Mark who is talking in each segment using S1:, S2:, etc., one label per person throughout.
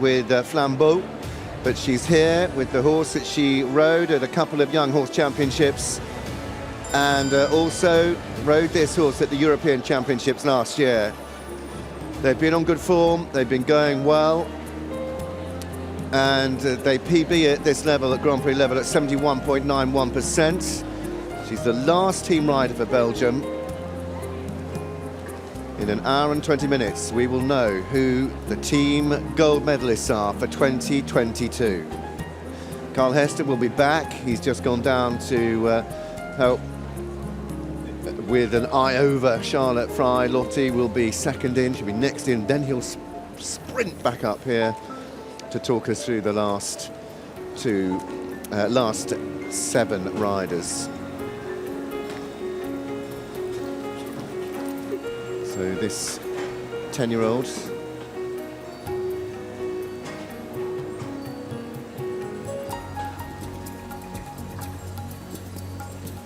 S1: with Flambeau, but she's here with the horse that she rode at a couple of young horse championships, and also rode this horse at the European Championships last year. They've been on good form, they've been going well, and they PB at this level, at Grand Prix level, at 71.91%. She's the last team rider for Belgium. In an hour and 20 minutes, we will know who the team gold medalists are for 2022. Carl Hester will be back. He's just gone down to help with an eye over Charlotte Fry. Lottie will be second in, she'll be next in, then he'll sprint back up here to talk us through the last 7 riders. So this 10-year-old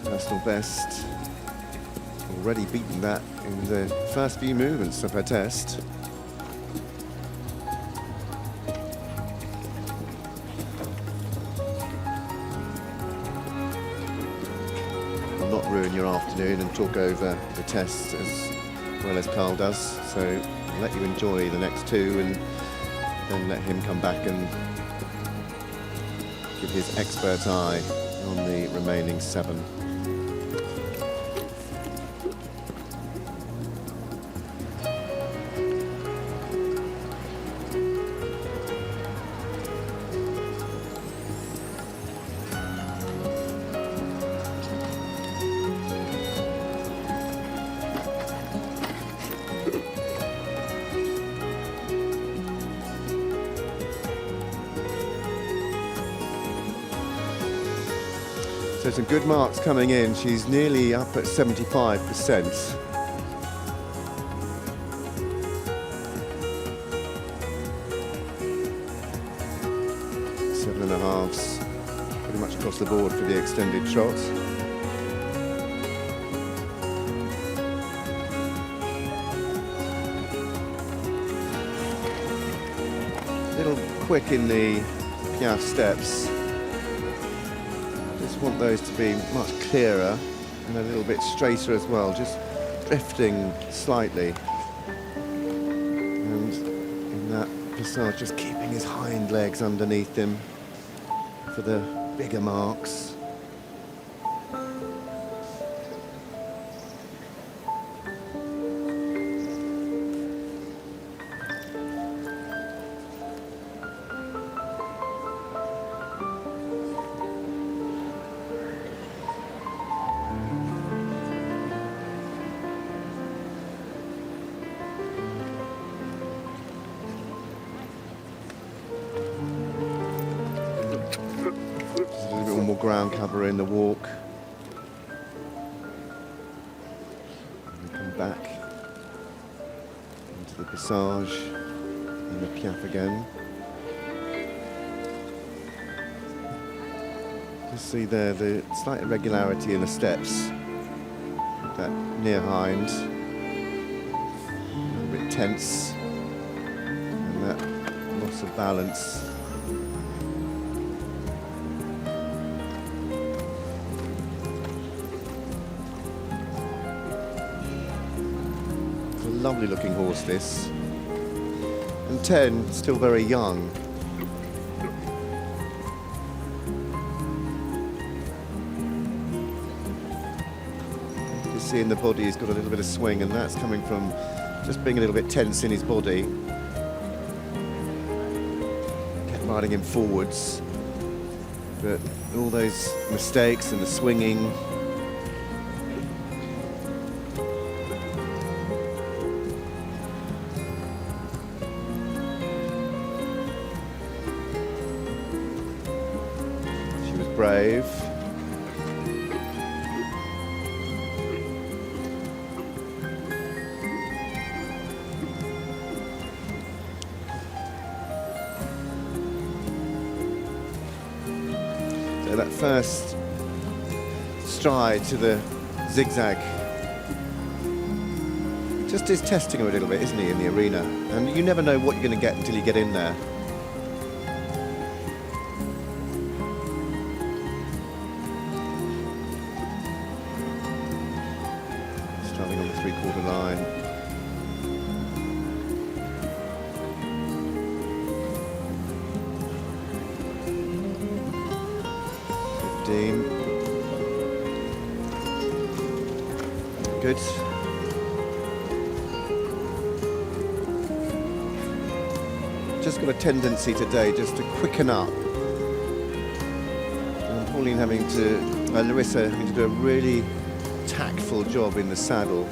S1: personal best, already beaten that in the first few movements of her test. I'll not ruin your afternoon and talk over the tests as well as Carl does, so I'll let you enjoy the next 2 and then let him come back and give his expert eye on the remaining 7. So some good marks coming in. She's nearly up at 75%. Seven and a halves, pretty much across the board for the extended trot. A little quick in the Piaf steps. Want those to be much clearer and a little bit straighter as well, just drifting slightly, and in that passage just keeping his hind legs underneath him for the bigger marks. Ground cover in the walk. And come back into the passage and the Piaf again. Just see there the slight irregularity in the steps. That near hind, a little bit tense, and that loss of balance. Lovely looking horse this, and 10 still very young. You see in the body he's got a little bit of swing, and that's coming from just being a little bit tense in his body. Kept riding him forwards, but all those mistakes and the swinging. Brave. So that first stride to the zigzag just is testing him a little bit, isn't he, in the arena? And you never know what you're going to get until you get in there. three-quarter line. Good. Just got a tendency today just to quicken up. And Pauline Larissa having to do a really tactful job in the saddle.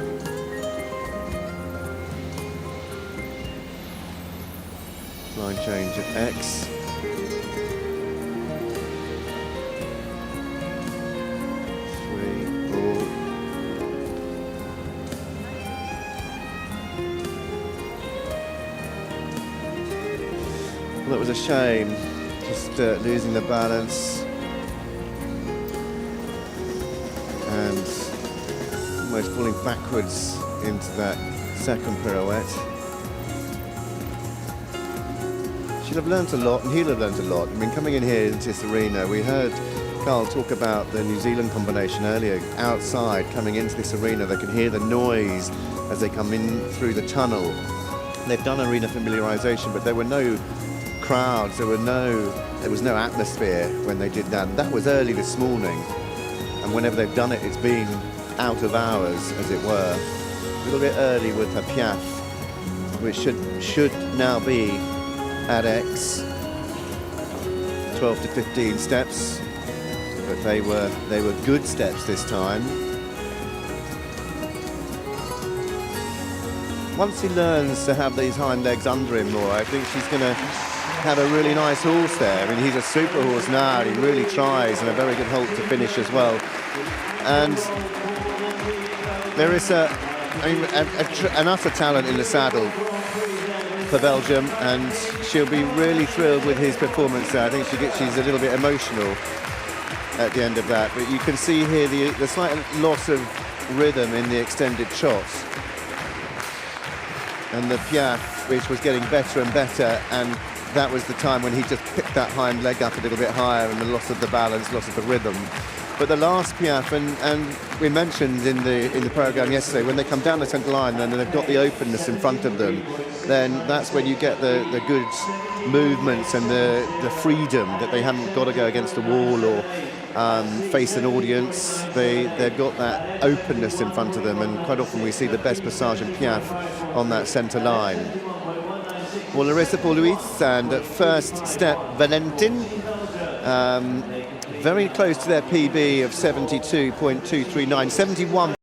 S1: Line change at X. Well, it was a shame, just losing the balance and almost falling backwards into that second pirouette. She'll have learnt a lot and he'll have learnt a lot. I mean, coming in here into this arena, we heard Carl talk about the New Zealand combination earlier. Outside, coming into this arena, they can hear the noise as they come in through the tunnel. They've done arena familiarisation, but there were no crowds, there was no atmosphere when they did that. And that was early this morning, and whenever they've done it, it's been out of hours, as it were. A little bit early with her piaffe, which should now be at X, 12 to 15 steps, but they were good steps this time. Once he learns to have these hind legs under him more, I think she's going to have a really nice horse there. I mean, he's a super horse now, and he really tries, and a very good halt to finish as well. And there is an utter talent in the saddle for Belgium, and she'll be really thrilled with his performance there. I think she's a little bit emotional at the end of that, but you can see here the slight loss of rhythm in the extended trot, and the piaffe, which was getting better and better, and that was the time when he just picked that hind leg up a little bit higher, and the loss of the balance, loss of the rhythm. But the last piaffe, and we mentioned in the programme yesterday, when they come down the centre line and they've got the openness in front of them, then that's when you get the good movements and the freedom that they haven't got to go against a wall or face an audience. They've got that openness in front of them, and quite often we see the best passage and piaffe on that centre line. Well, Larissa pour Luis, and at first step Valentin, very close to their PB of 72.239, 71.